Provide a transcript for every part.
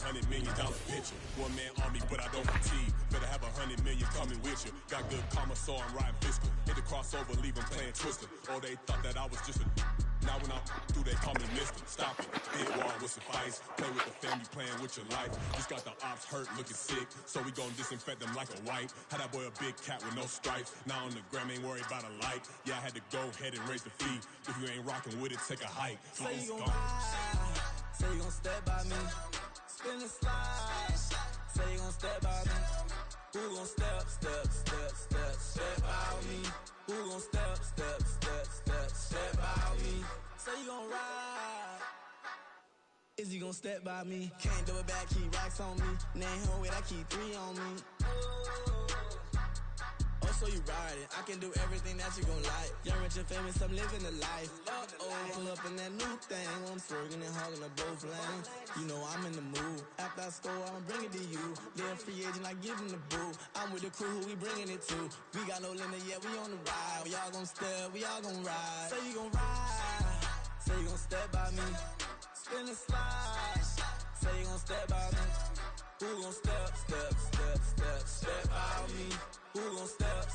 $100 million picture. One man army, but I don't fatigue. Better have 100 million coming with you. Got good karma, so I'm riding fiscal. Hit the crossover, leave them playing Twister. Oh, they thought that I was just a. Now when I'm through, they call me Mister. Stop it. Big wall will suffice. Play with the family, playing with your life. Just got the ops hurt, looking sick. So we gon' disinfect them like a wipe. Had that boy a big cat with no stripes. Now on the gram, ain't worried about a light. Yeah, I had to go ahead and raise the fee. If you ain't rocking with it, take a hike. Say you gon' ride. Say you gon' step by me. Spin the slide. Say you gon' step by me. Who gon' step by me? Who gon' step by me? Say you gon' ride. Is you gon' step by me? Can't do it back, keep racks on me. Name home with I keep 3 on me. Oh, so you riding. I can do everything that you gon' like. Young, rich, and famous, I'm living the life. Pull up in that new thing. When I'm swerving and hogging the both lanes. You know I'm in the mood. After I score, I'ma bring it to you. They're a free agent, I give him the boo. I'm with the crew, who we bringing it to. We got no limit, yeah, we on the ride. We all gon' step, we all gon' ride. Say you gon' ride. Say you gon' step by me. Spin and slide. Say you gon' step by me. Who gon' step by me? Who gon' step by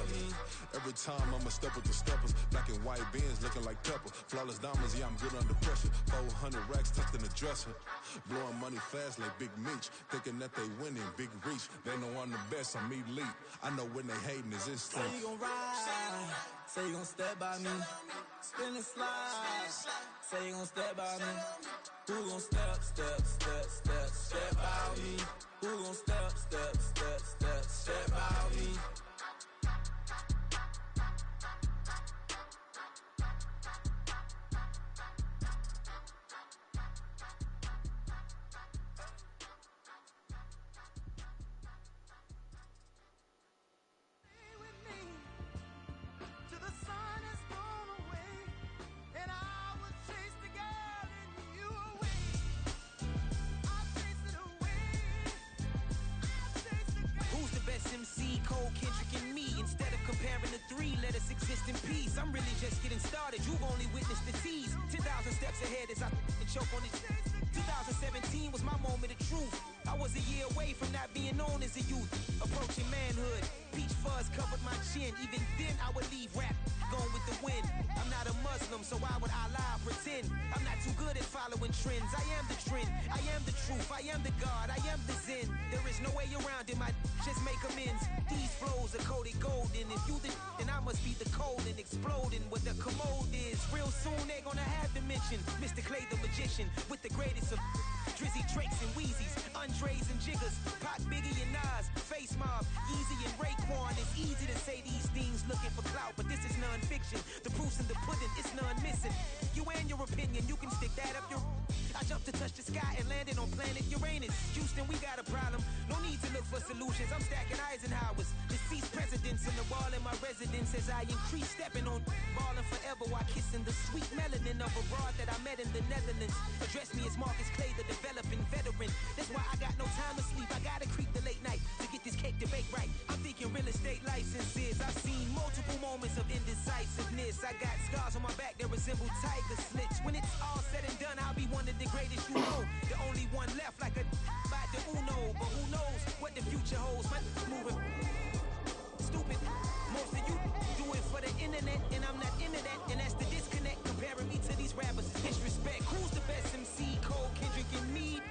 me? Every time I'ma step with the steppers. Black and white beans looking like pepper. Flawless diamonds, yeah, I'm good under pressure. 400 racks tucked in the dresser. Blowing money fast like Big Meech. Thinking that they winning, big reach. They know I'm the best, I'm elite. I know when they hating is instinct. Say you gon' ride. Say you gon' step by me. Spin and slide. Say you gon' step by me. Who gon' step by me? Who gon' step by me? MC, Cole, Kendrick, and me. Instead of comparing the 3, let us exist in peace. I'm really just getting started. You've only witnessed the tease. 10,000 steps ahead as I choke on it. 2017 was my moment of truth. I was a year away from not being known as a youth. Approaching manhood. Peach fuzz covered my chin. Even then I would leave rap going with the wind. I'm not a Muslim, so why would Allah pretend? I'm not too good at following trends. I am the trend. I am the truth. I am the God. I am the Zen. There is no way around it. My just make amends. These flows are coated golden. If you the then I must be the cold and exploding what the commode is. Real soon they gonna have to mention Mr. Clay the magician with the greatest of Drizzy, Drakes, and Wheezies, Andres and Jiggers, Pac, Biggie, and Nas, Face Mob, Yeezy, and Raekwon. It's easy to say these things looking for clout, but this is non-fiction. The proof's in the pudding, it's none missing. You and your opinion, you can stick that up your... I jumped to touch the sky and landed on planet Uranus. Houston, we got a problem. No need to look for solutions. I'm stacking Eisenhowers. Deceased presidents in the wall in my residence as I increase stepping on ballin' forever while kissing the sweet melanin of a broad that I met in the Netherlands. Address me as Marcus Clay, the developing veteran. That's why I got no time to sleep. I gotta creep the late night to get this cake to bake right. I'm thinking real estate licenses. I've seen multiple moments of indecisiveness. I got scars on my back that resemble tiger slits. When it's all said and done, I'll be one of the greatest you know. The only one left like a by the Uno. But who knows what the future holds. My moving stupid. Most of you do it for the internet, and I'm not into that. And that's the disconnect. Comparing me to these rappers is disrespect. Who's the best MC? Cole, Kendrick, and me.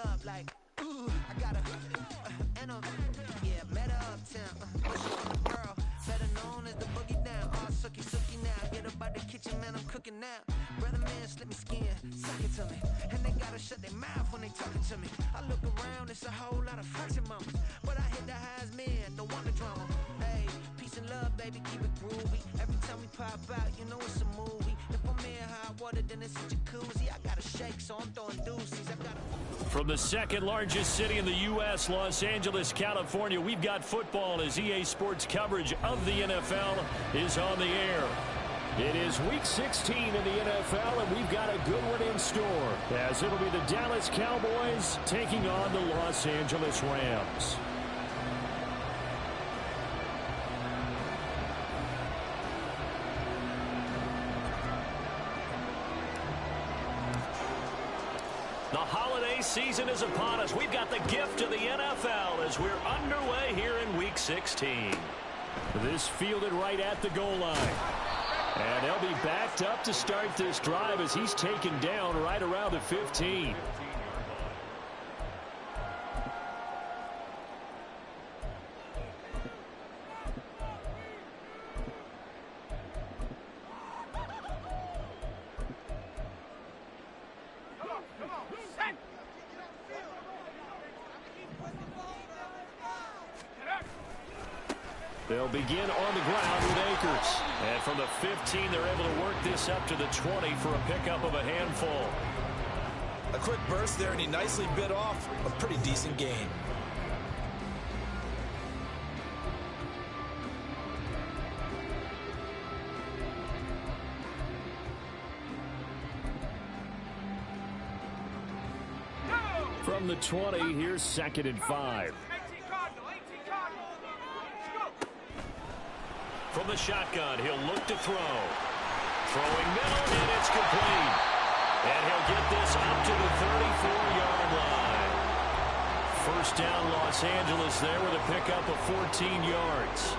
up like, ooh, I got a, and yeah, met her uptown. Girl, better known as the boogie down. All sucky now. Get up out the kitchen, man, I'm cooking now. Brother man, slip me skin, suck it to me. And they gotta shut their mouth when they talking to me. I look around, it's a whole lot of flexing mamas. But I hit the highs, man, don't want the drama. Hey, peace and love, baby, keep it groovy. Every time we pop out, you know it's a movie. If I'm in hot water, then it's a jacuzzi. I gotta shake, so I'm throwing deuces. I gotta... From the second largest city in the U.S., Los Angeles, California, we've got football as EA Sports coverage of the NFL is on the air. It is Week 16 in the NFL, and we've got a good one in store, as it'll be the Dallas Cowboys taking on the Los Angeles Rams. The holiday season is upon us. We've got the gift of the NFL as we're underway here in Week 16. This fielded right at the goal line. And they'll be backed up to start this drive as he's taken down right around the 15. They'll begin on the ground with Akers. And from the 15, they're able to work this up to the 20 for a pickup of a handful. A quick burst there, and he nicely bit off a pretty decent gain. From the 20, here's 2nd and 5. From the shotgun, he'll look to throw. Throwing middle, and it's complete. And he'll get this up to the 34-yard line. First down, Los Angeles there with a pickup of 14 yards.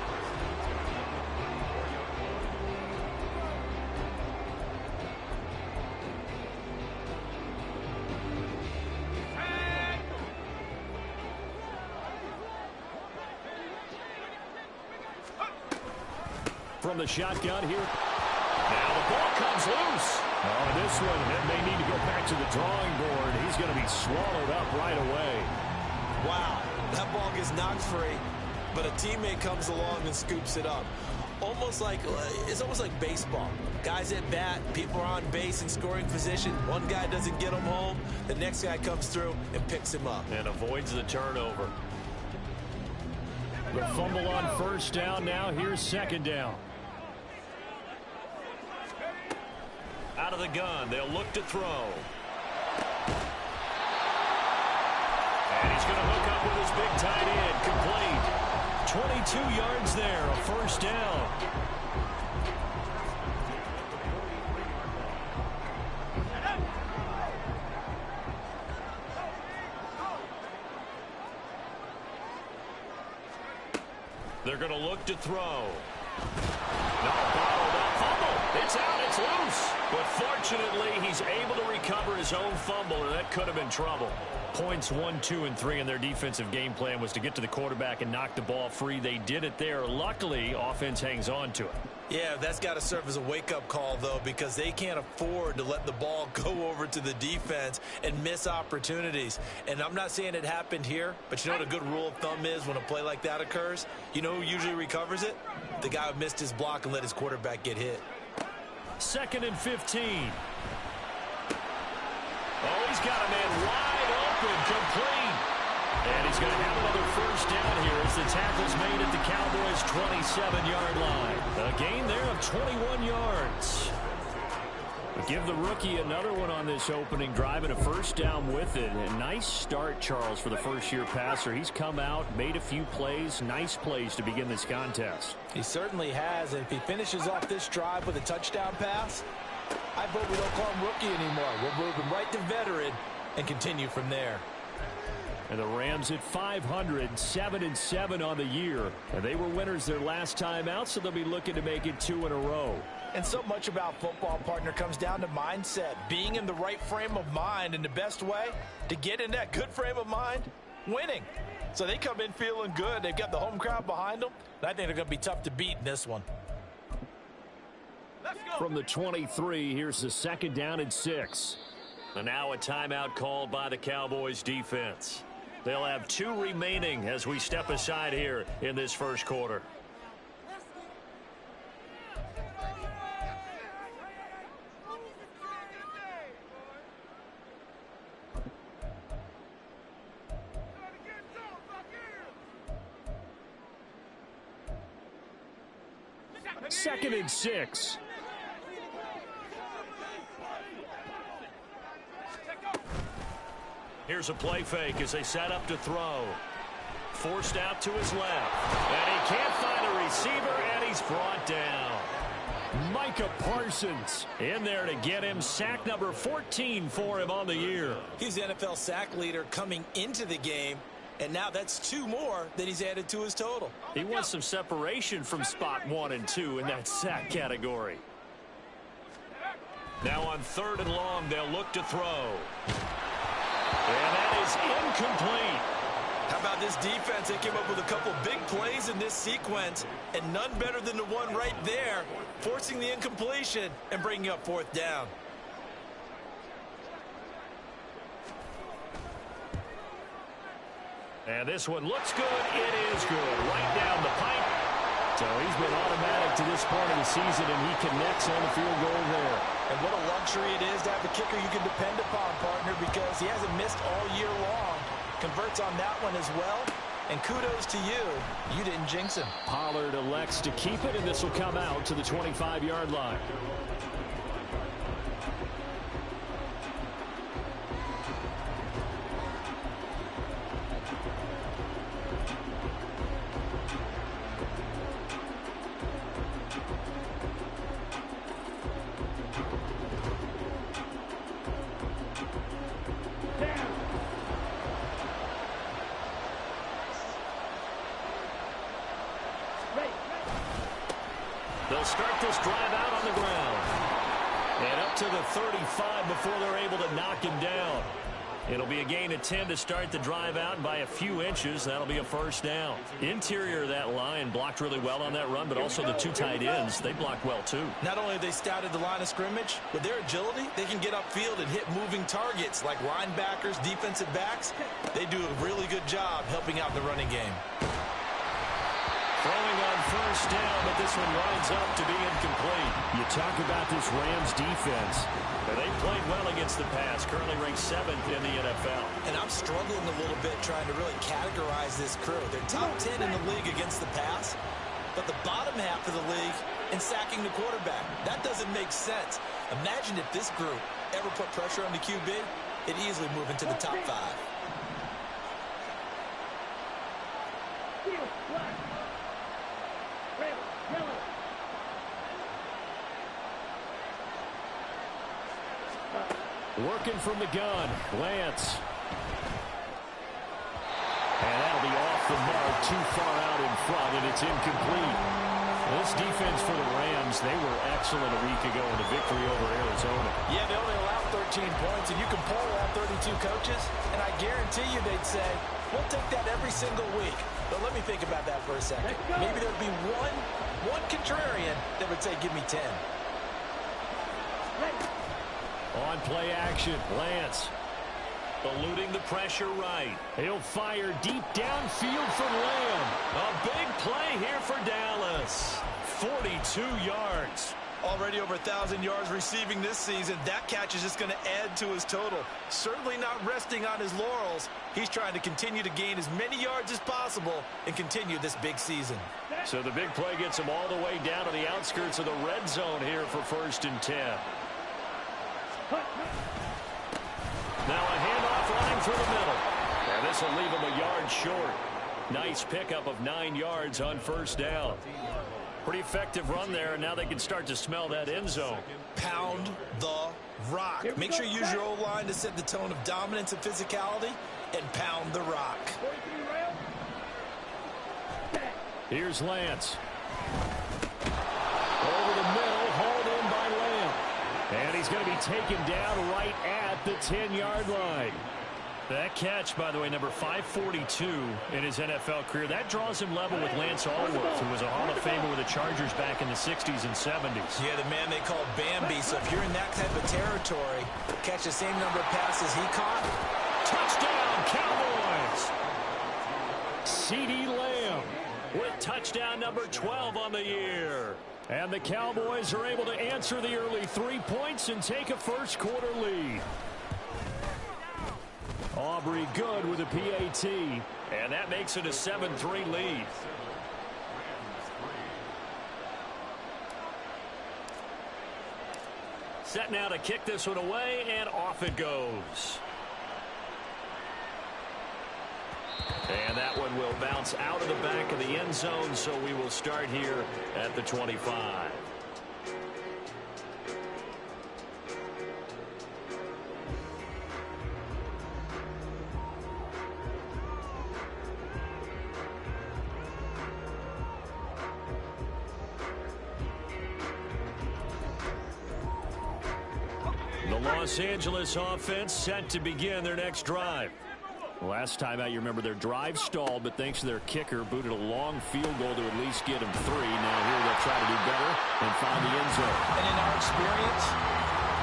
From the shotgun here. Now the ball comes loose. Oh, this one, it may need to go back to the drawing board. He's going to be swallowed up right away. Wow, that ball gets knocked free, but a teammate comes along and scoops it up. It's almost like baseball. Guys at bat, people are on base in scoring position. One guy doesn't get him home. The next guy comes through and picks him up. And avoids the turnover. The fumble on first down now. Here's 2nd down. Out of the gun, they'll look to throw. And he's going to hook up with his big tight end. Complete. 22 yards there, a first down. They're going to look to throw. No, bottled up fumble. It's out, it's loose. But fortunately, he's able to recover his own fumble, and that could have been trouble. Points 1, 2, and 3 in their defensive game plan was to get to the quarterback and knock the ball free. They did it there. Luckily, offense hangs on to it. Yeah, that's got to serve as a wake-up call, though, because they can't afford to let the ball go over to the defense and miss opportunities. And I'm not saying it happened here, but you know what a good rule of thumb is when a play like that occurs? You know who usually recovers it? The guy who missed his block and let his quarterback get hit. 2nd and 15. Oh, he's got a man wide open, complete. And he's going to have another first down here as the tackle's made at the Cowboys' 27-yard line. A gain there of 21 yards. Give the rookie another one on this opening drive and a first down with it. A nice start, Charles, for the first-year passer. He's come out, made a few plays, nice plays to begin this contest. He certainly has, and if he finishes off this drive with a touchdown pass, I vote we don't call him rookie anymore. We'll move him right to veteran and continue from there. And the Rams at 500, 7-7 on the year. And they were winners their last time out, so they'll be looking to make it 2 in a row. And so much about football, partner, comes down to mindset. Being in the right frame of mind, and the best way to get in that good frame of mind, winning. So they come in feeling good. They've got the home crowd behind them. And I think they're going to be tough to beat in this one. From the 23, here's the 2nd down and 6. And now a timeout called by the Cowboys defense. They'll have 2 remaining as we step aside here in this first quarter. Second and 6. Here's a play fake as they set up to throw. Forced out to his left. And he can't find a receiver, and he's brought down. Micah Parsons in there to get him. Sack number 14 for him on the year. He's the NFL sack leader coming into the game. And now that's 2 more that he's added to his total. He wants some separation from spot 1 and 2 in that sack category. Now on 3rd and long, they'll look to throw. And that is incomplete. How about this defense? They came up with a couple big plays in this sequence, and none better than the one right there, forcing the incompletion and bringing up 4th down. And this one looks good. It is good. Right down the pipe. So he's been automatic to this point of the season, and he connects on the field goal there. And what a luxury it is to have a kicker you can depend upon, partner, because he hasn't missed all year long. Converts on that one as well. And kudos to you. You didn't jinx him. Pollard elects to keep it, and this will come out to the 25-yard line. They'll start this drive out on the ground. And up to the 35 before they're able to knock him down. It'll be a gain of 10 to start the drive out, and by a few inches, that'll be a 1st down. Interior of that line blocked really well on that run, but also the 2 tight ends, they blocked well too. Not only have they scouted the line of scrimmage, with their agility, they can get upfield and hit moving targets like linebackers, defensive backs. They do a really good job helping out the running game. Throwing on 1st down, but this one winds up to be incomplete. You talk about this Rams defense. They played well against the pass, currently ranked 7th in the NFL. And I'm struggling a little bit trying to really categorize this crew. They're top 10 in the league against the pass, but the bottom half of the league in sacking the quarterback. That doesn't make sense. Imagine if this group ever put pressure on the QB, it'd easily move into the top 5. Working from the gun, Lance. And that'll be off the mark, too far out in front, and it's incomplete. This defense for the Rams, they were excellent a week ago in the victory over Arizona. Yeah, they only allowed 13 points, and you can poll all 32 coaches, and I guarantee you they'd say, we'll take that every single week. But let me think about that for a second. Maybe there'd be one contrarian that would say, give me 10. On play action, Lance eluding the pressure right. He'll fire deep downfield for Lamb. A big play here for Dallas. 42 yards. Already over 1,000 yards receiving this season. That catch is just going to add to his total. Certainly not resting on his laurels. He's trying to continue to gain as many yards as possible and continue this big season. So the big play gets him all the way down to the outskirts of the red zone here for 1st and 10. Now a handoff line through the middle. And this will leave him a yard short. Nice pickup of 9 yards on 1st down. Pretty effective run there, and now they can start to smell that end zone. Pound the rock. Make sure you use your O-line to set the tone of dominance and physicality, and pound the rock. Here's Lance. Over the middle, hauled in by Lamb. And he's going to be taken down right at the 10-yard line. That catch, by the way, number 542 in his NFL career, that draws him level with Lance Allworth, who was a Hall of Famer with the Chargers back in the 60s and 70s. Yeah, the man they call Bambi. So if you're in that type of territory, catch the same number of passes he caught. Touchdown, Cowboys! CeeDee Lamb with touchdown number 12 on the year. And the Cowboys are able to answer the early 3 points and take a first-quarter lead. Aubrey good with a PAT, and that makes it a 7-3 lead. Set now to kick this one away, and off it goes. And that one will bounce out of the back of the end zone, so we will start here at the 25. Los Angeles offense set to begin their next drive. Last time out, you remember their drive stalled, but thanks to their kicker, booted a long field goal to at least get them 3. Now here they'll try to do better and find the end zone. And in our experience,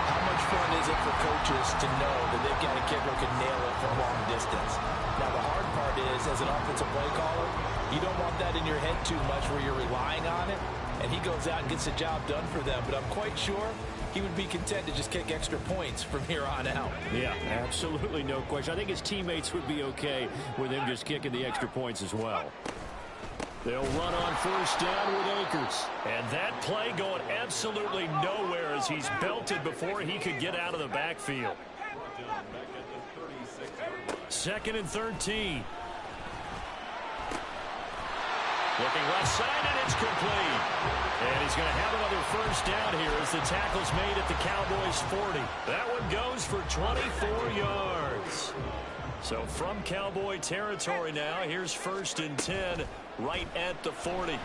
how much fun is it for coaches to know that they've got a kicker who can nail it from long distance? Now the hard part is, as an offensive play caller, you don't want that in your head too much where you're relying on it, and he goes out and gets the job done for them. But I'm quite sure he would be content to just kick extra points from here on out. Yeah, absolutely no question. I think his teammates would be okay with him just kicking the extra points as well. They'll run on first down with Akers. And that play going absolutely nowhere as he's belted before he could get out of the backfield. 2nd and 13. Looking left side, and it's complete. And he's going to have another first down here as the tackle's made at the Cowboys' 40. That one goes for 24 yards. So from Cowboy territory now, here's 1st and 10 right at the 40. The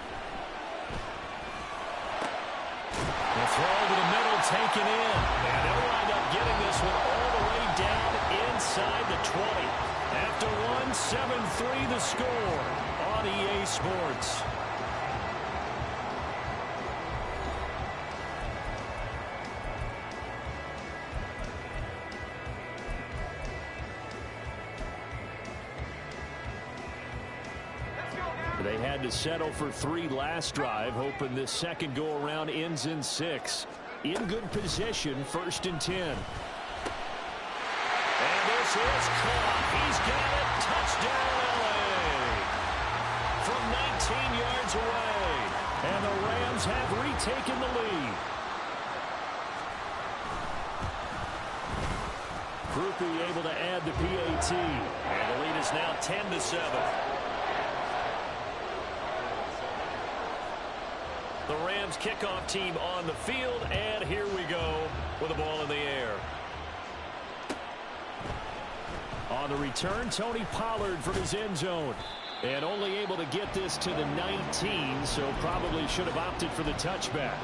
throw to the middle taken in. And they'll wind up getting this one all the way down inside the 20. After 7-3 the score on EA Sports. They had to settle for 3 last drive, hoping this second go-around ends in 6. In good position, 1st and 10. And this is caught. He's got it. Touchdown, LA. From 19 yards away. And the Rams have retaken the lead. Krupe able to add the PAT. And the lead is now 10-7. The Rams kickoff team on the field, and here we go with the ball in the air. On the return, Tony Pollard from his end zone. And only able to get this to the 19, so probably should have opted for the touchback.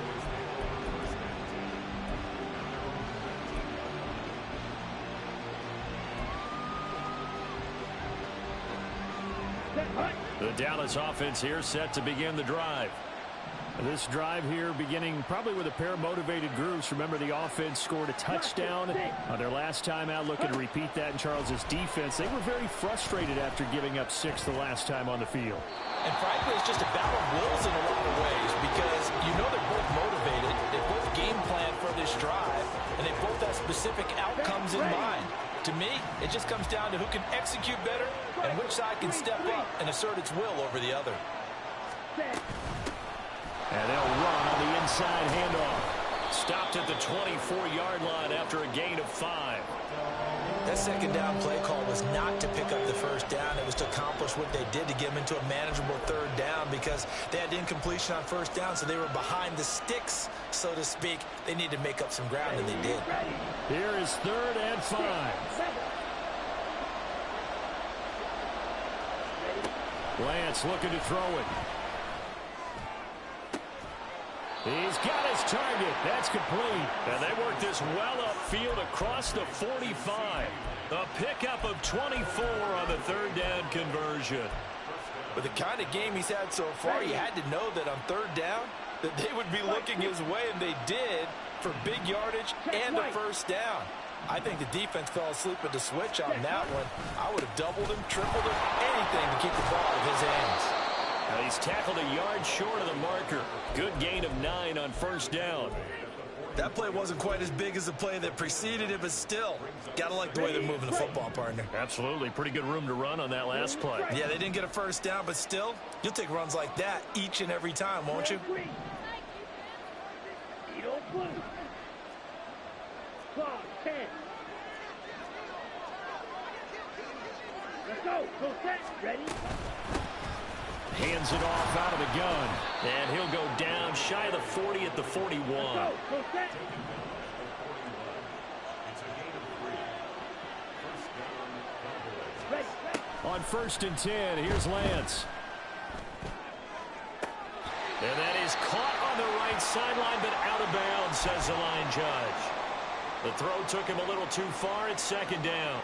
The Dallas offense here set to begin the drive. This drive here beginning probably with a pair of motivated groups. Remember, the offense scored a touchdown on their last time out. Looking to repeat that in Charles's defense. They were very frustrated after giving up 6 the last time on the field. And frankly, it's just a battle of wills in a lot of ways because you know they're both motivated. They both game plan for this drive, and they both have specific outcomes in mind. To me, it just comes down to who can execute better and which side can step up and assert its will over the other. And they'll run on the inside handoff. Stopped at the 24-yard line after a gain of 5. That That second down play call was not to pick up the first down. It was to accomplish what they did to get them into a manageable third down because they had incompletion on first down, so they were behind the sticks, so to speak. They needed to make up some ground, and they did. Here is 3rd and 5. Lance looking to throw it. He's got his target. That's complete. And they work this well upfield across the 45. A pickup of 24 on the 3rd down conversion. With the kind of game he's had so far, you had to know that on 3rd down that they would be looking his way, and they did for big yardage and a first down. I think the defense fell asleep at the switch on that one. I would have doubled him, tripled him, anything to keep the ball out of his hands. Now he's tackled a yard short of the marker. Good gain of 9 on first down. That play wasn't quite as big as the play that preceded it, but still, got to like the way they're moving the football, partner. Absolutely. Pretty good room to run on that last play. Yeah, they didn't get a first down, but still, you'll take runs like that each and every time, won't you? Let's go. Go set. Ready? Hands it off out of the gun. And he'll go down shy of the 40 at the 41. Go. Go set. Ready. On 1st and 10, here's Lance. And that is caught on the right sideline, but out of bounds, says the line judge. The throw took him a little too far. It's 2nd down.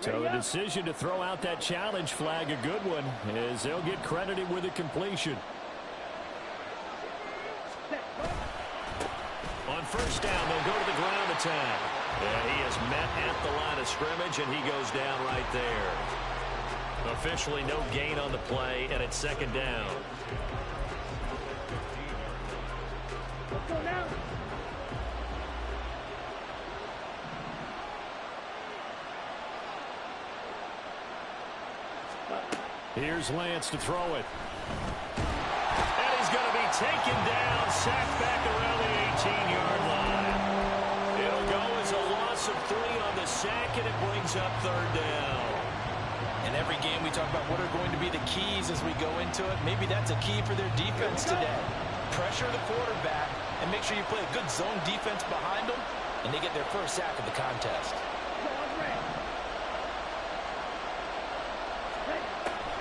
So the decision to throw out that challenge flag, a good one, as they'll get credited with a completion. On 1st down, they'll go to the ground attack. And he is met at the line of scrimmage, and he goes down right there. Officially no gain on the play, and it's 2nd down. Let's go now. Here's Lance to throw it. And he's going to be taken down, sacked back around the 18-yard line. It'll go as a loss of 3 on the sack, and it brings up 3rd down. In every game, we talk about what are going to be the keys as we go into it. Maybe that's a key for their defense today. Pressure the quarterback and make sure you play a good zone defense behind them, and they get their first sack of the contest.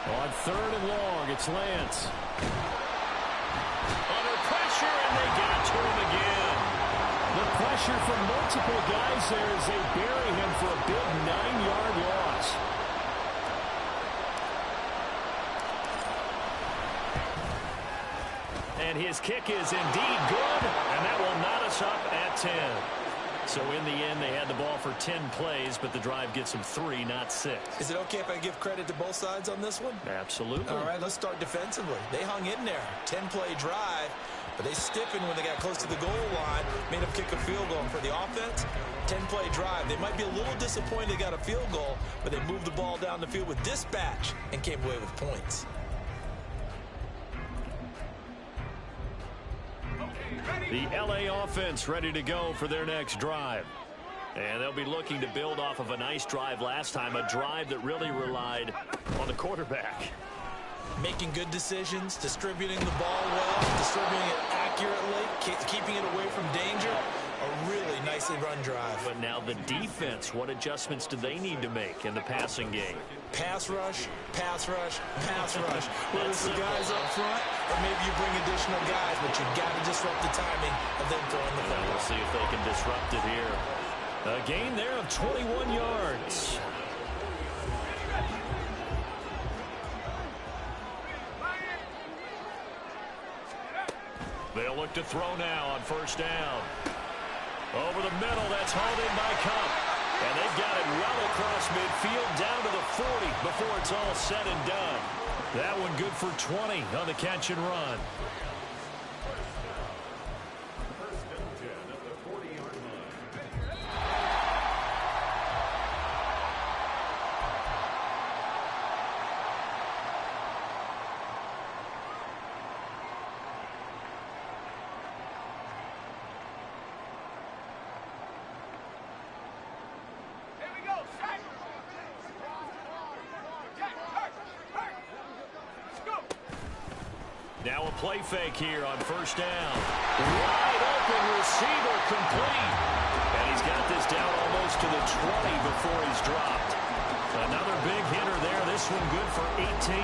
On 3rd and long, it's Lance. Under pressure, and they got to him again. The pressure from multiple guys there as they bury him for a big 9-yard loss. And his kick is indeed good, and that will knot us up at 10. So in the end, they had the ball for 10 plays, but the drive gets them 3, not 6. Is it okay if I give credit to both sides on this one? Absolutely. All right, let's start defensively. They hung in there. 10-play drive, but they stiffened when they got close to the goal line, made them kick a field goal. And for the offense, 10-play drive. They might be a little disappointed they got a field goal, but they moved the ball down the field with dispatch and came away with points. The LA offense ready to go for their next drive. And they'll be looking to build off of a nice drive last time, a drive that really relied on the quarterback. Making good decisions, distributing the ball well, distributing it accurately, keeping it away from danger. A really nicely run drive. But now the defense, what adjustments do they need to make in the passing game? Pass rush, pass rush, pass rush. Whether it's the guys up front or maybe you bring additional guys, but you got to disrupt the timing of them throwing the ball. We'll see if they can disrupt it here. A gain there of 21 yards. They'll look to throw now on 1st down. Over the middle, that's hauled in by Cup. And they've got it well across midfield down to the 40 before it's all said and done. That one good for 20 on the catch and run. Now a play fake here on first down. Wide open receiver complete. And he's got this down almost to the 20 before he's dropped. Another big hitter there. This one good for 18.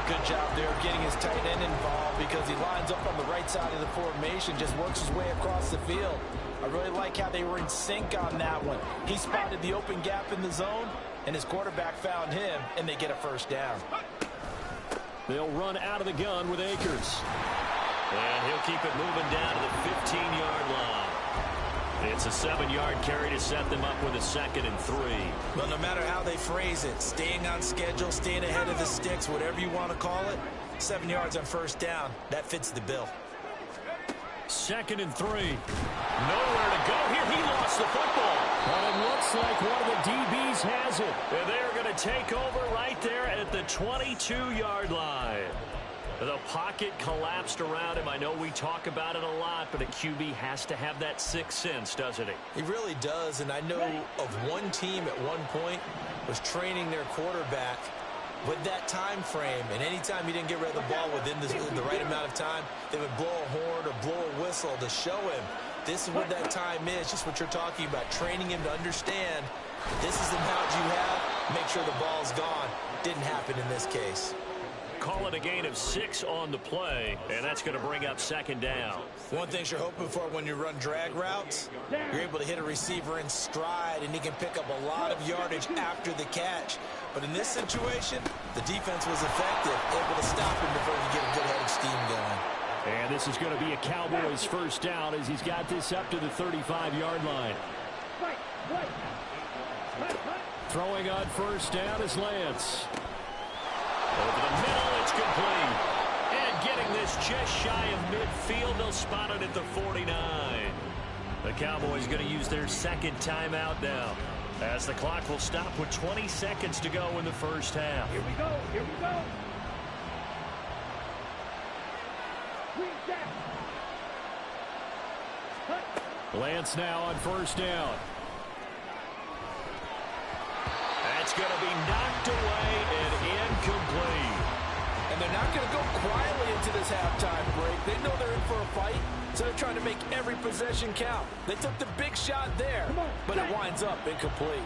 Good job there of getting his tight end involved because he lines up on the right side of the formation, just works his way across the field. I really like how they were in sync on that one. He spotted the open gap in the zone, and his quarterback found him, and they get a first down. They'll run out of the gun with Akers. And he'll keep it moving down to the 15-yard line. It's a 7-yard carry to set them up with a 2nd and 3. Well, no matter how they phrase it, staying on schedule, staying ahead of the sticks, whatever you want to call it, 7 yards on first down, that fits the bill. 2nd and 3. Nowhere to go here. He lost the football. But it looks like one of the DBs has it. And they're going to take over right there at the 22-yard line. The pocket collapsed around him. I know we talk about it a lot, but a QB has to have that sixth sense, doesn't he? He really does, and I know of one team at one point was training their quarterback with that time frame, and anytime he didn't get rid of the ball within the right amount of time, they would blow a horn or blow a whistle to show him this is what that time is, just what you're talking about, training him to understand this is the amount you have, make sure the ball's gone. Didn't happen in this case. Call it a gain of 6 on the play, and that's going to bring up 2nd down. One thing you're hoping for when you run drag routes, you're able to hit a receiver in stride, and he can pick up a lot of yardage after the catch. But in this situation, the defense was effective, able to stop him before he get a good head of steam going. And this is going to be a Cowboys first down as he's got this up to the 35-yard line. Throwing on first down is Lance. Over the middle, it's complete. And getting this just shy of midfield, they'll spot it at the 49. The Cowboys going to use their 2nd timeout now, as the clock will stop with 20 seconds to go in the first half. Here we go. Here we go. Lance now on first down. That's going to be knocked away and incomplete. And they're not going to go quietly into this halftime break. They know they're in for a fight, so they're trying to make every possession count. They took the big shot there, but it winds up incomplete.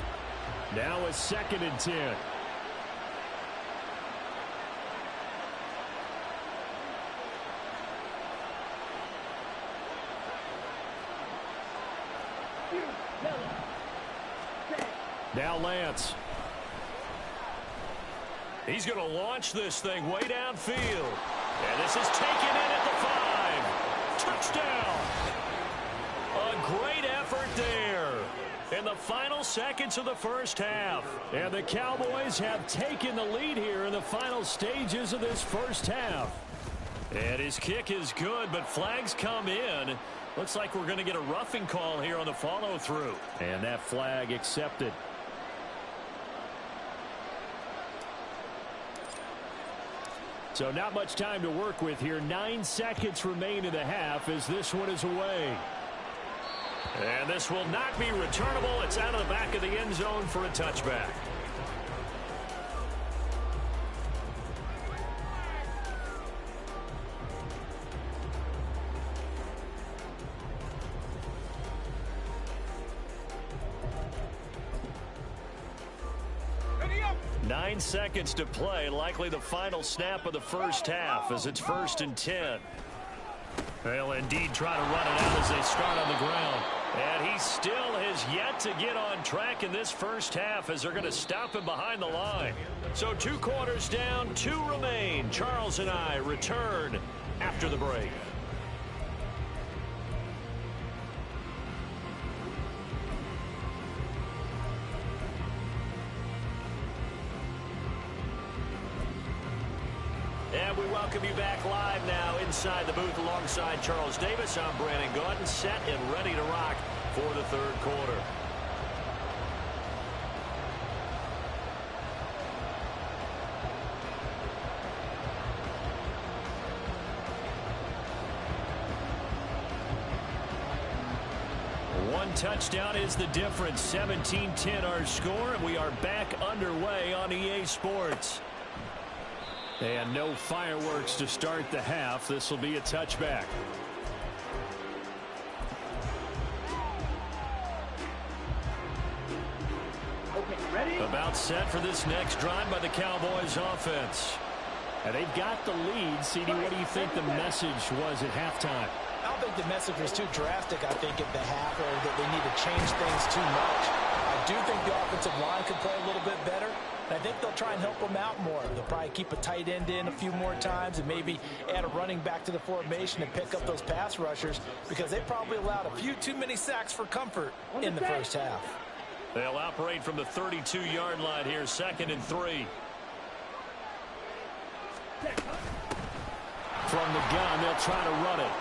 Now a 2nd and 10. Now Lance. He's going to launch this thing way downfield. And this is taken in at the 5. Touchdown. A great effort there in the final seconds of the first half. And the Cowboys have taken the lead here in the final stages of this first half. And his kick is good, but flags come in. Looks like we're going to get a roughing call here on the follow-through. And that flag accepted. So not much time to work with here. 9 seconds remain in the half as this one is away. And this will not be returnable. It's out of the back of the end zone for a touchback. Ready up. 9 seconds to play, likely the final snap of the first half as it's 1st and 10. They'll indeed try to run it out as they start on the ground. And he still has yet to get on track in this first half as they're going to stop him behind the line. So 2 quarters down, 2 remain. Charles and I return after the break. And we welcome you back live now inside the booth alongside Charles Davis. I'm Brandon Gaudin, set and ready to rock for the 3rd quarter. One touchdown is the difference. 17-10 our score, and we are back underway on EA Sports. And no fireworks to start the half. This will be a touchback. Ready? About set for this next drive by the Cowboys offense. And they've got the lead. CD, what do you think the message was at halftime? I don't think the message was too drastic, I think, at the half, or that they need to change things too much. I do think the offensive line could play a little bit better. And I think they'll try and help them out more. They'll probably keep a tight end in a few more times and maybe add a running back to the formation and pick up those pass rushers, because they probably allowed a few too many sacks for comfort in the first half. They'll operate from the 32-yard line here, 2nd and 3. From the gun, they'll try to run it.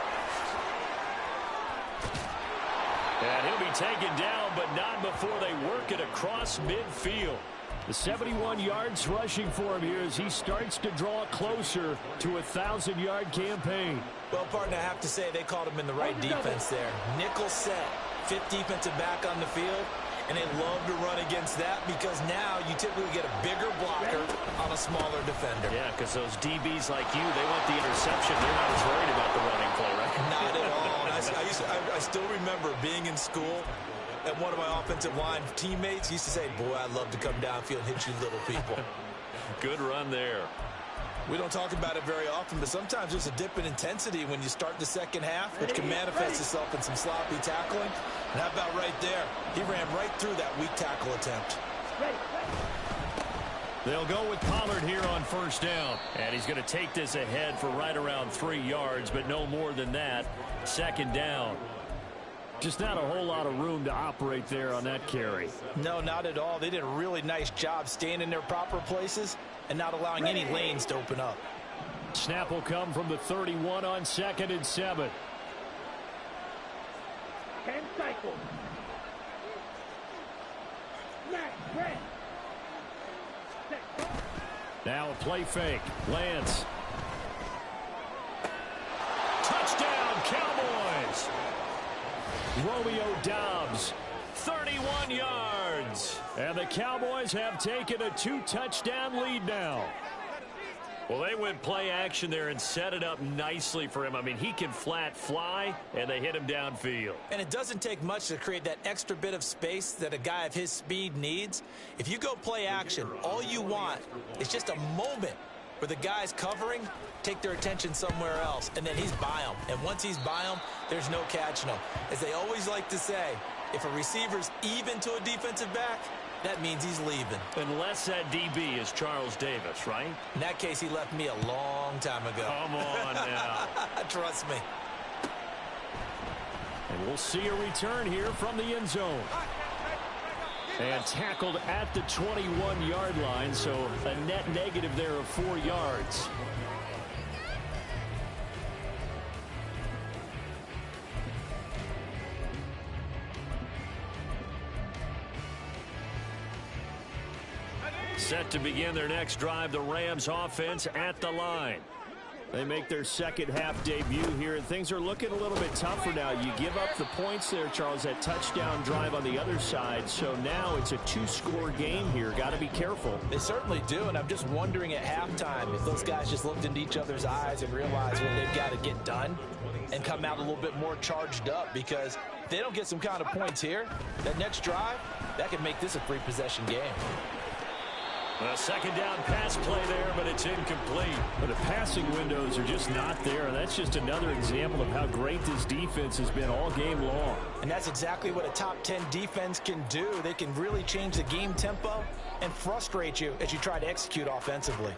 And he'll be taken down, but not before they work it across midfield. The 71 yards rushing for him here as he starts to draw closer to a 1,000-yard campaign. Well, partner, I have to say they called him in the right defense there. Nickel set, 5th defensive back on the field. And they love to run against that, because now you typically get a bigger blocker on a smaller defender. Yeah, because those DBs like you, they want the interception. They're not as worried about the running play, right? Not at all. I still remember being in school, and one of my offensive line teammates used to say, boy, I'd love to come downfield and hit you little people. Good run there. We don't talk about it very often, but sometimes there's a dip in intensity when you start the second half, which can manifest itself in some sloppy tackling. And how about right there? He ran right through that weak tackle attempt. They'll go with Pollard here on 1st down. And he's going to take this ahead for right around 3 yards, but no more than that. 2nd down. Just not a whole lot of room to operate there on that carry. No, not at all. They did a really nice job staying in their proper places and not allowing any lanes to open up. Snap will come from the 31 on 2nd and 7. 10 cycles. Snap, red. Now a play fake. Lance. Touchdown, Cowboys. Romeo Doubs, 31 yards. And the Cowboys have taken a 2-touchdown lead now. Well, they went play action there and set it up nicely for him. I mean, he can flat fly, and they hit him downfield. And it doesn't take much to create that extra bit of space that a guy of his speed needs. If you go play action, all you want is just a moment where the guys covering take their attention somewhere else, and then he's by them. And once he's by them, there's no catching him. As they always like to say, if a receiver's even to a defensive back, that means he's leaving. Unless that DB is Charles Davis, right? In that case, he left me a long time ago. Come on now. Trust me. And we'll see a return here from the end zone. And tackled at the 21-yard line, so a net negative there of 4 yards. Set to begin their next drive, the Rams offense at the line. They make their second half debut here, and things are looking a little bit tougher now. You give up the points there, Charles, that touchdown drive on the other side. So now it's a 2-score game here. Got to be careful. They certainly do, and I'm just wondering at halftime if those guys just looked into each other's eyes and realized what they've got to get done and come out a little bit more charged up, because if they don't get some kind of points here, that next drive, that could make this a 3-possession game. A second down pass play there, but it's incomplete. But the passing windows are just not there. That's just another example of how great this defense has been all game long. And that's exactly what a top 10 defense can do. They can really change the game tempo and frustrate you as you try to execute offensively.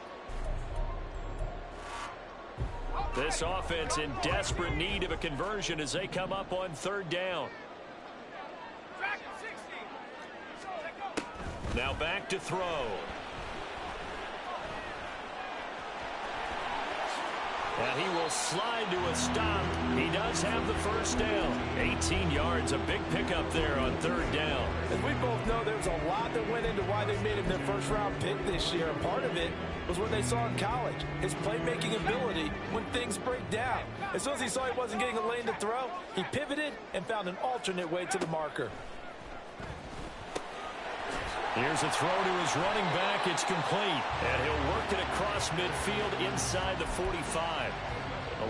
This offense in desperate need of a conversion as they come up on 3rd down. Now back to throw. And he will slide to a stop. He does have the first down. 18 yards, a big pickup there on 3rd down. As we both know, there's a lot that went into why they made him their first-round pick this year. And part of it was what they saw in college, his playmaking ability when things break down. As soon as he saw he wasn't getting a lane to throw, he pivoted and found an alternate way to the marker. Here's a throw to his running back. It's complete. And he'll work it across midfield inside the 45.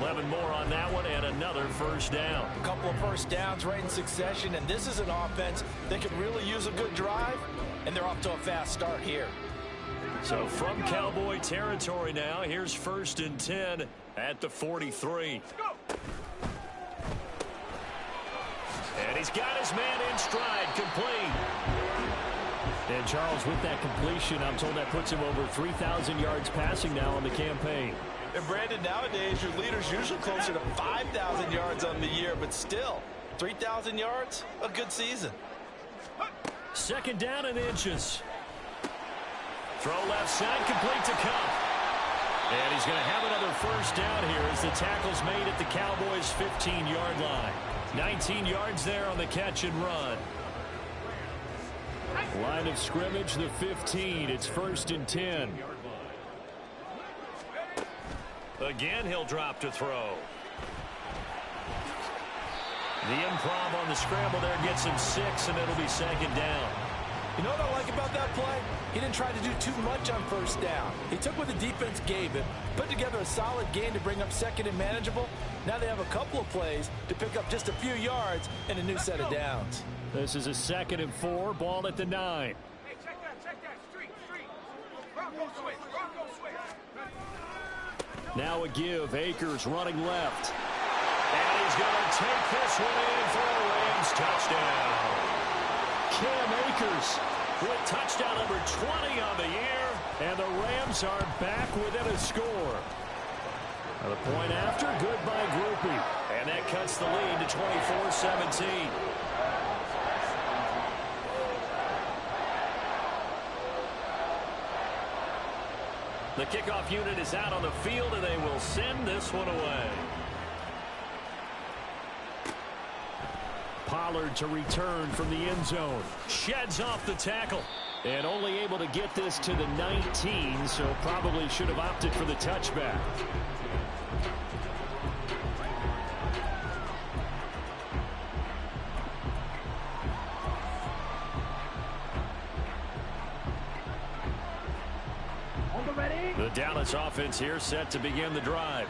11 more on that one and another first down. A couple of first downs right in succession, and this is an offense that could really use a good drive, and they're off to a fast start here. So from Cowboy territory now, here's 1st and 10 at the 43. And he's got his man in stride, complete. And Charles, with that completion, I'm told that puts him over 3,000 yards passing now on the campaign. And Brandon, nowadays your leader's usually closer to 5,000 yards on the year, but still, 3,000 yards, a good season. 2nd down and inches. Throw left side, complete to Cup. And he's going to have another first down here as the tackle's made at the Cowboys' 15-yard line. 19 yards there on the catch and run. Line of scrimmage, the 15. It's 1st and 10. Again, he'll drop to throw. The improv on the scramble there gets him 6, and it'll be 2nd down. You know what I like about that play? He didn't try to do too much on first down. He took what the defense gave him, put together a solid game to bring up 2nd and manageable. Now they have a couple of plays to pick up just a few yards and a new set of downs. This is a 2nd and 4, ball at the 9. Hey, check that. Street. Bronco switch. Now a give. Akers running left. And he's going to take this one in for a Rams touchdown. Cam Akers with touchdown number 20 on the year. And the Rams are back within a score. Now the point after, good by Groupie. And that cuts the lead to 24-17. The kickoff unit is out on the field, and they will send this one away. Pollard to return from the end zone. Sheds off the tackle. And only able to get this to the 19, so probably should have opted for the touchback. The Dallas offense here set to begin the drive.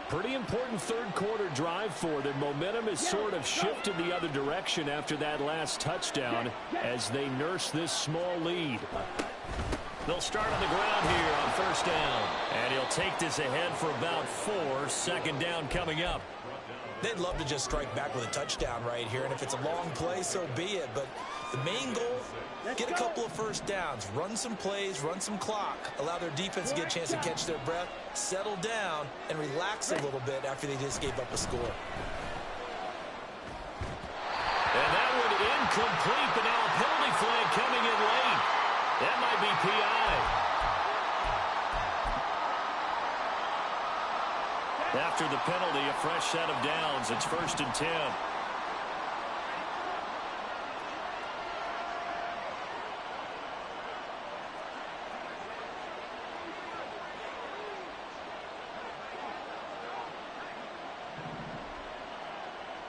Pretty important third quarter drive for them. Momentum has sort of shifted the other direction after that last touchdown as they nurse this small lead. They'll start on the ground here on first down. And he'll take this ahead for about 4. 2nd down coming up. They'd love to just strike back with a touchdown right here, and if it's a long play, so be it. But the main goal, get a couple of first downs, run some plays, run some clock, allow their defense to get a chance to catch their breath, settle down, and relax a little bit after they just gave up a score. And that one incomplete, but now a penalty flag coming in late. That might be PI. After the penalty, a fresh set of downs. It's 1st and 10.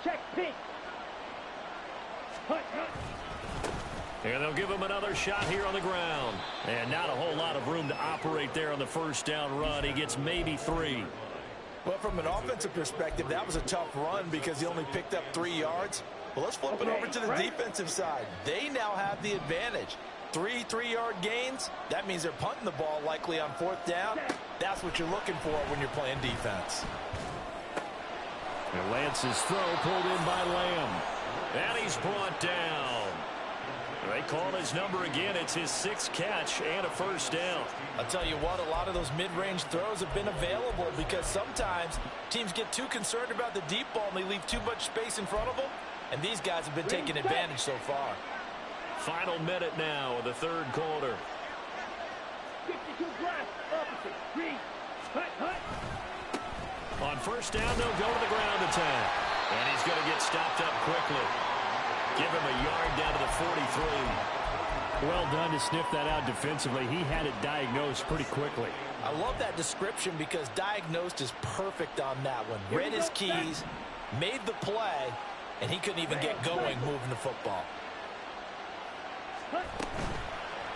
Check pink. And they'll give him another shot here on the ground. And not a whole lot of room to operate there on the first down run. He gets maybe 3. Well, from an offensive perspective, that was a tough run because he only picked up 3 yards. Well, let's flip it over to the defensive side. They now have the advantage. 3 3-yard gains. That means they're punting the ball likely on 4th down. That's what you're looking for when you're playing defense. And Lance's throw pulled in by Lamb. And he's brought down. They call his number again. It's his 6th catch and a first down. I'll tell you what, a lot of those mid-range throws have been available because sometimes teams get too concerned about the deep ball and they leave too much space in front of them. And these guys have been taking advantage so far. Final minute now of the third quarter. 52 grass, opposite, green, hut. On first down, they'll go to the ground attack. And he's going to get stopped up quickly. Give him a yard down to the 43. Well done to sniff that out defensively. He had it diagnosed pretty quickly. I love that description because diagnosed is perfect on that one. Read his keys, made the play, and he couldn't even get going moving the football.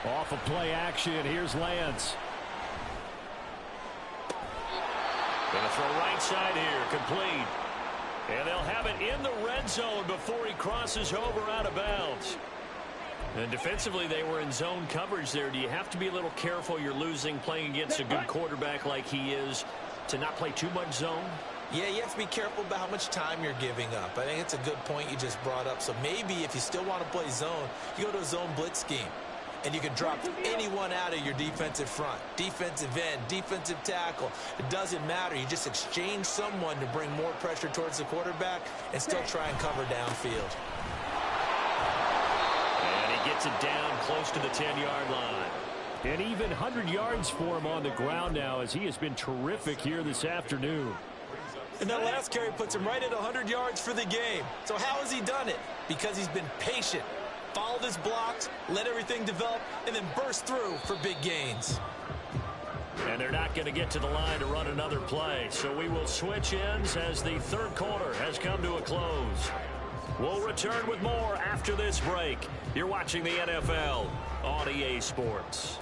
Off of play action, here's Lance. Going to throw right side here, complete. And they'll have it in the red zone before he crosses over out of bounds. And defensively, they were in zone coverage there. Do you have to be a little careful? You're losing playing against a good quarterback like he is to not play too much zone? Yeah, you have to be careful about how much time you're giving up. I think it's a good point you just brought up. So maybe if you still want to play zone, you go to a zone blitz scheme. And you can drop anyone out of your defensive front. Defensive end, defensive tackle. It doesn't matter. You just exchange someone to bring more pressure towards the quarterback and still try and cover downfield. And he gets it down close to the 10-yard line. And even 100 yards for him on the ground now as he has been terrific here this afternoon. And that last carry puts him right at 100 yards for the game. So how has he done it? Because he's been patient. Followed his blocks, let everything develop, and then burst through for big gains. And they're not going to get to the line to run another play. So we will switch ends as the third quarter has come to a close. We'll return with more after this break. You're watching the NFL on EA Sports.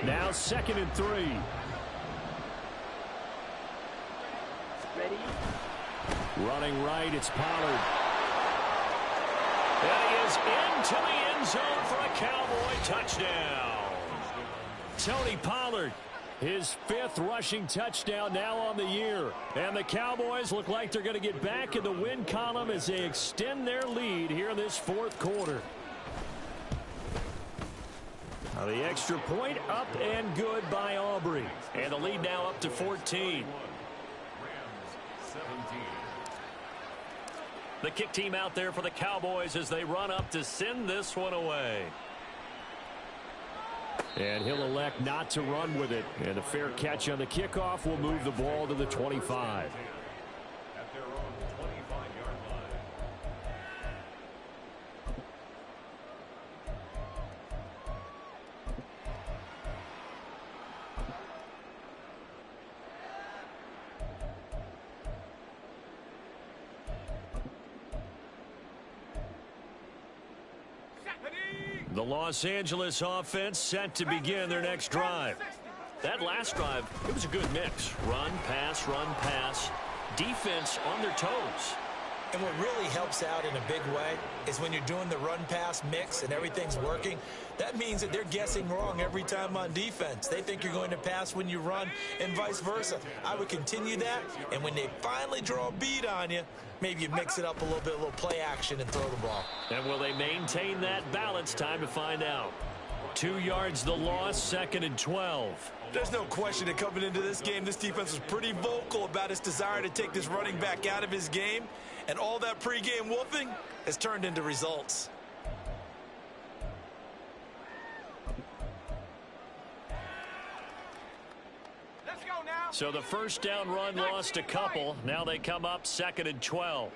Now 2nd and 3. Ready? Running right, it's Pollard. And he is into the end zone for a Cowboy touchdown. Tony Pollard, his 5th rushing touchdown now on the year. And the Cowboys look like they're going to get back in the win column as they extend their lead here in this 4th quarter. Now the extra point up and good by Aubrey. And the lead now up to 14. The kick team out there for the Cowboys as they run up to send this one away. And he'll elect not to run with it. And a fair catch on the kickoff will move the ball to the 25. The Los Angeles offense set to begin their next drive. That last drive, it was a good mix. Run, pass, defense on their toes. And what really helps out in a big way is when you're doing the run-pass mix and everything's working, that means that they're guessing wrong every time on defense. They think you're going to pass when you run and vice versa. I would continue that, and when they finally draw a beat on you, maybe you mix it up a little bit, a little play action and throw the ball. And will they maintain that balance? Time to find out. 2 yards the loss, 2nd and 12. There's no question that coming into this game, this defense was pretty vocal about its desire to take this running back out of his game. And all that pregame wolfing has turned into results. Let's go now. So the first down run lost a couple. Now they come up 2nd and 12.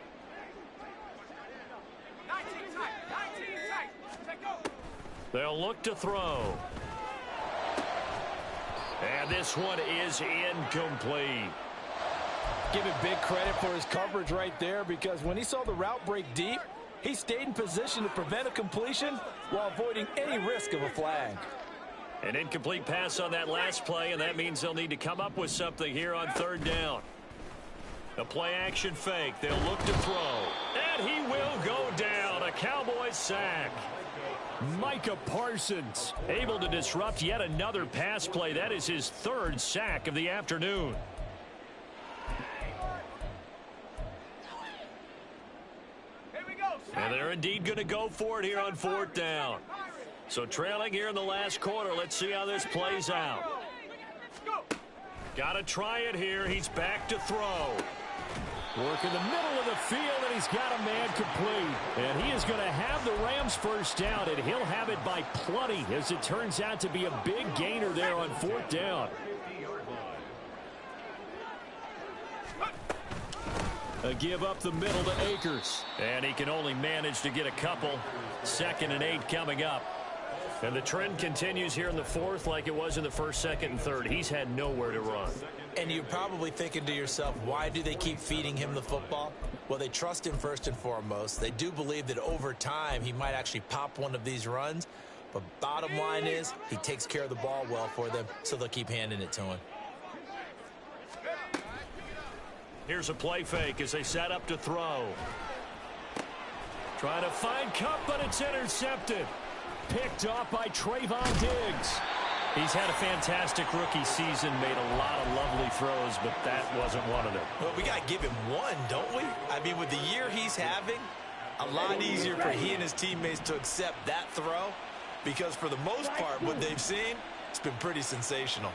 19 tight. Take go. They'll look to throw. And this one is incomplete. Give him big credit for his coverage right there, because when he saw the route break deep, he stayed in position to prevent a completion while avoiding any risk of a flag. An incomplete pass on that last play, and that means they'll need to come up with something here on 3rd down. A play action fake. They'll look to throw. And he will go down. A Cowboys sack. Micah Parsons able to disrupt yet another pass play. That is his 3rd sack of the afternoon. And they're indeed going to go for it here on 4th down. So trailing here in the last quarter. Let's see how this plays out. Got to try it here. He's back to throw. Work in the middle of the field, and he's got a man complete. And he is going to have the Rams first down, and he'll have it by plenty, as it turns out to be a big gainer there on 4th down. A give up the middle to Akers. And he can only manage to get a couple. 2nd and 8 coming up. And the trend continues here in the fourth like it was in the first, second, and third. He's had nowhere to run. And you're probably thinking to yourself, why do they keep feeding him the football? Well, they trust him first and foremost. They do believe that over time he might actually pop one of these runs. But bottom line is he takes care of the ball well for them, so they'll keep handing it to him. Here's a play fake as they set up to throw. Trying to find Cup, but it's intercepted. Picked off by Trayvon Diggs. He's had a fantastic rookie season, made a lot of lovely throws, but that wasn't one of them. Well, we got to give him one, don't we? I mean, with the year he's having, a lot easier for he and his teammates to accept that throw, because for the most part, what they've seen, it's been pretty sensational.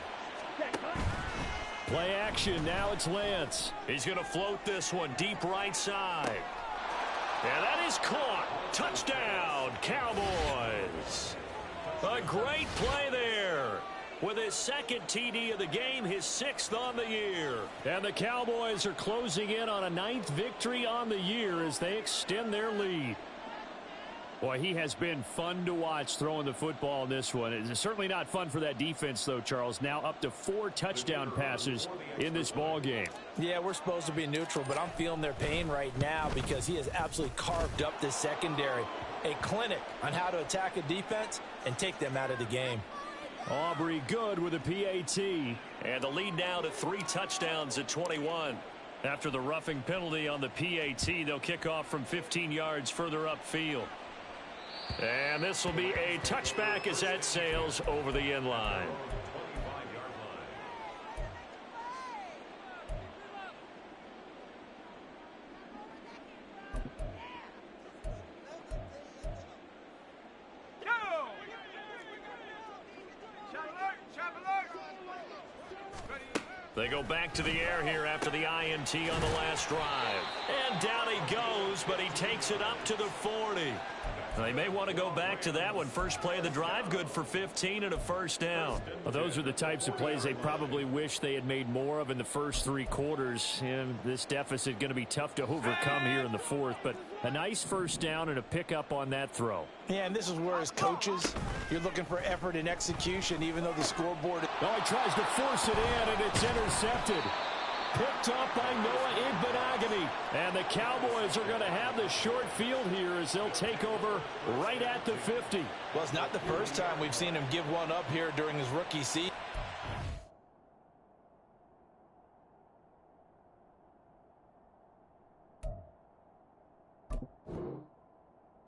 Play action, now it's Lance. He's going to float this one deep right side. And that is caught. Touchdown, Cowboys. A great play there. With his second TD of the game, his 6th on the year. And the Cowboys are closing in on a 9th victory on the year as they extend their lead. Boy, he has been fun to watch throwing the football in this one. It's certainly not fun for that defense, though, Charles. Now up to 4 touchdown passes in this ball game. Yeah, we're supposed to be neutral, but I'm feeling their pain right now because he has absolutely carved up this secondary. A clinic on how to attack a defense and take them out of the game. Aubrey good with a PAT. And the lead now to 3 touchdowns at 21. After the roughing penalty on the PAT, they'll kick off from 15 yards further upfield. And this will be a touchback as that sails over the end line. They go back to the air here after the INT on the last drive. And down he goes, but he takes it up to the 40. They may want to go back to that one. First play of the drive, good for 15 and a first down. Well, those are the types of plays they probably wish they had made more of in the first 3 quarters. And this deficit going to be tough to overcome here in the fourth. But a nice first down and a pickup on that throw. Yeah, and this is where as coaches, you're looking for effort and execution, even though the scoreboard... Oh, he tries to force it in, and it's intercepted. Picked off by Noah Igbenogany. And the Cowboys are going to have the short field here as they'll take over right at the 50. Well, it's not the first time we've seen him give one up here during his rookie season.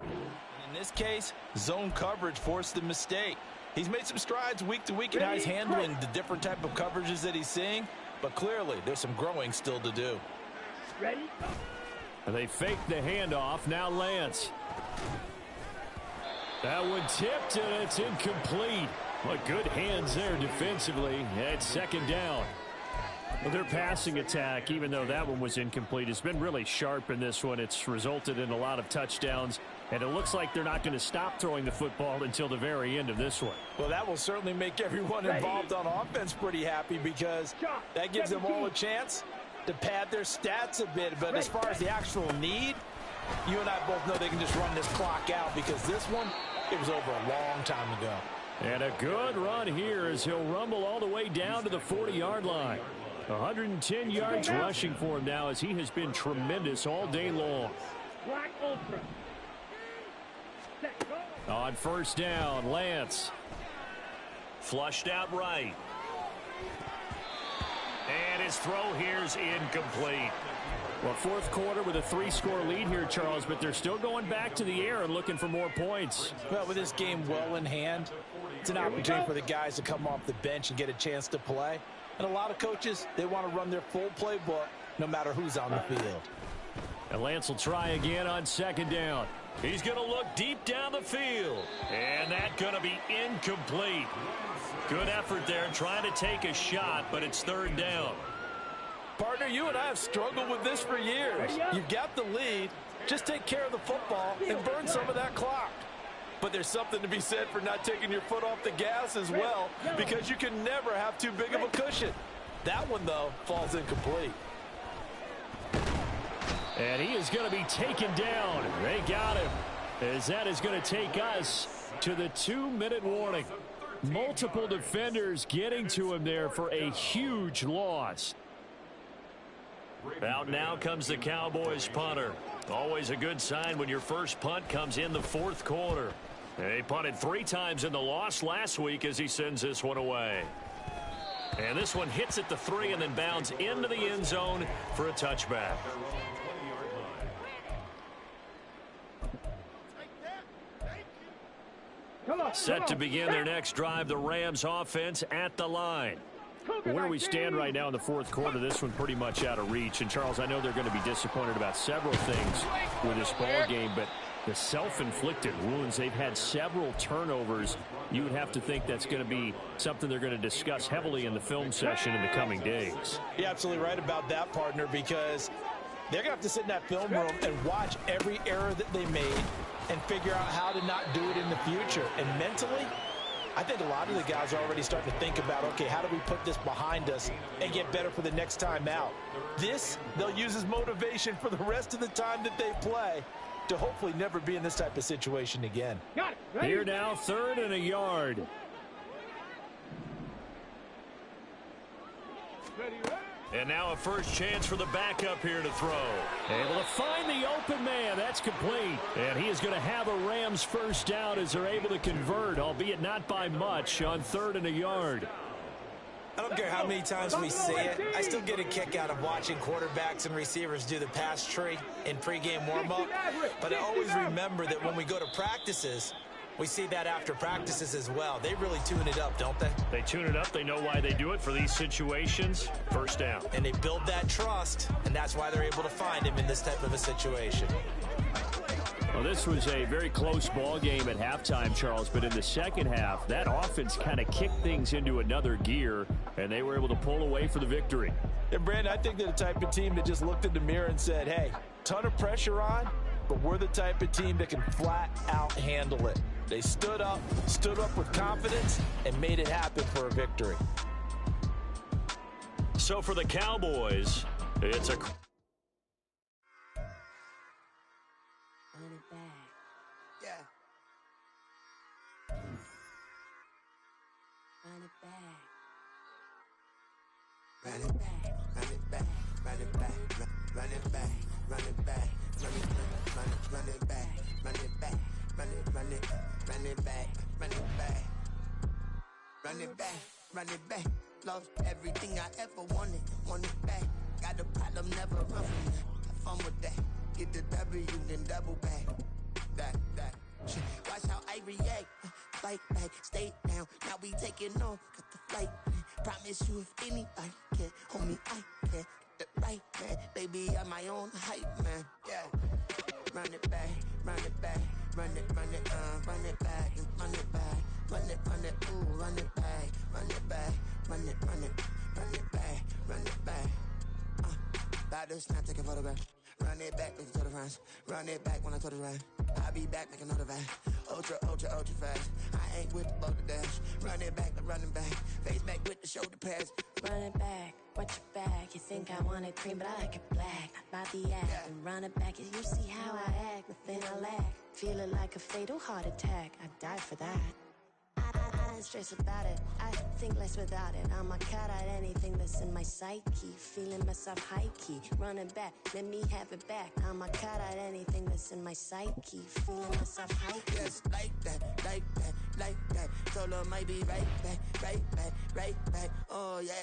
In this case, zone coverage forced the mistake. He's made some strides week to week in how he's handling the different type of coverages that he's seeing. But clearly, there's some growing still to do. Ready? And they fake the handoff. Now Lance. That one tipped, and it's incomplete. Well, good hands there defensively. It's second down. Well, their passing attack, even though that one was incomplete, has been really sharp in this one. It's resulted in a lot of touchdowns. And it looks like they're not going to stop throwing the football until the very end of this one. Well, that will certainly make everyone involved on offense pretty happy because that gives them all a chance to pad their stats a bit. But as far as the actual need, you and I both know they can just run this clock out because this one, it was over a long time ago. And a good run here as he'll rumble all the way down to the 40-yard line. 110 yards rushing for him now as he has been tremendous all day long. Black Ultra. On first down, Lance. Flushed out right. And his throw here's incomplete. Well, fourth quarter with a 3-score lead here, Charles, but they're still going back to the air and looking for more points. Well, with this game well in hand, it's an opportunity for the guys to come off the bench and get a chance to play. And a lot of coaches, they want to run their full playbook no matter who's on the field. And Lance will try again on second down. He's going to look deep down the field. And that's going to be incomplete. Good effort there trying to take a shot, but it's third down. Partner, you and I have struggled with this for years. You've got the lead. Just take care of the football and burn some of that clock. But there's something to be said for not taking your foot off the gas as well, because you can never have too big of a cushion. That one, though, falls incomplete. And he is going to be taken down. They got him. as that is going to take us to the 2-minute warning. Multiple defenders getting to him there for a huge loss. Out now comes the Cowboys punter. Always a good sign when your first punt comes in the fourth quarter. He punted 3 times in the loss last week as he sends this one away. And this one hits at the 3 and then bounds into the end zone for a touchback. Set to begin their next drive, the Rams offense at the line. Where we stand right now in the fourth quarter, this one pretty much out of reach. And, Charles, I know they're going to be disappointed about several things with this ball game, but the self-inflicted wounds, they've had several turnovers. You would have to think that's going to be something they're going to discuss heavily in the film session in the coming days. You're absolutely right about that, partner, because they're going to have to sit in that film room and watch every error that they made and figure out how to not do it in the future. And mentally, I think a lot of the guys are already starting to think about, okay, how do we put this behind us and get better for the next time out? This, they'll use as motivation for the rest of the time that they play to hopefully never be in this type of situation again. Got it. Ready? Here now, 3rd and a yard. Ready. And now a first chance for the backup here to throw. Able to find the open man. That's complete. And he is going to have a Rams first down as they're able to convert, albeit not by much, on 3rd and a yard. I don't care how many times we see it. I still get a kick out of watching quarterbacks and receivers do the pass tree in pregame warm-up. But I always remember that when we go to practices, we see that after practices as well. They really tune it up, don't they? They tune it up. They know why they do it for these situations. First down. And they build that trust, and that's why they're able to find him in this type of a situation. Well, this was a very close ball game at halftime, Charles, but in the second half, that offense kind of kicked things into another gear, and they were able to pull away for the victory. And, Brandon, I think they're the type of team that just looked in the mirror and said, hey, ton of pressure on, but we're the type of team that can flat out handle it. They stood up with confidence, and made it happen for a victory. So for the Cowboys, it's a... Run it back. Yeah. Run it back. Run it back. Run it back. Run it back. Run it back. Run it back. Run it back. Run it back. Run it back. Run it back. Run it back. Run it back. Run it back. Lost everything I ever wanted. Want it back. Got a problem, never run from that. Have fun with that. Get the W, then double back. That. Watch how I react. Fight back, stay down. Now we taking off. Got the flight. Promise you if anybody can, homie, I can. Get the right man. Baby, I'm my own hype man. Yeah. Run it back. Run it back. Run it back, run it back, run it, ooh, run it back, run it back, run it back. About to snap, take a photograph. Run it back, make it to the front. Run it back when I told it right. I'll be back, make another back. Ultra fast. I ain't with the boat to dash. Run it back, the running back. Face back with the shoulder pads. Run it back, watch your back. You think I want it cream, but I like it black. Not by the act. And run it back, you see how I act. Nothing I lack. Feel it like a fatal heart attack. I'd die for that. I don't stress about it. I think less without it. I'm a cut at anything that's in my psyche. Feeling myself high key. Running back, let me have it back. I'm a cut at anything that's in my psyche. Feeling myself high key. Yes, like that. Told her might be right back. Oh yeah.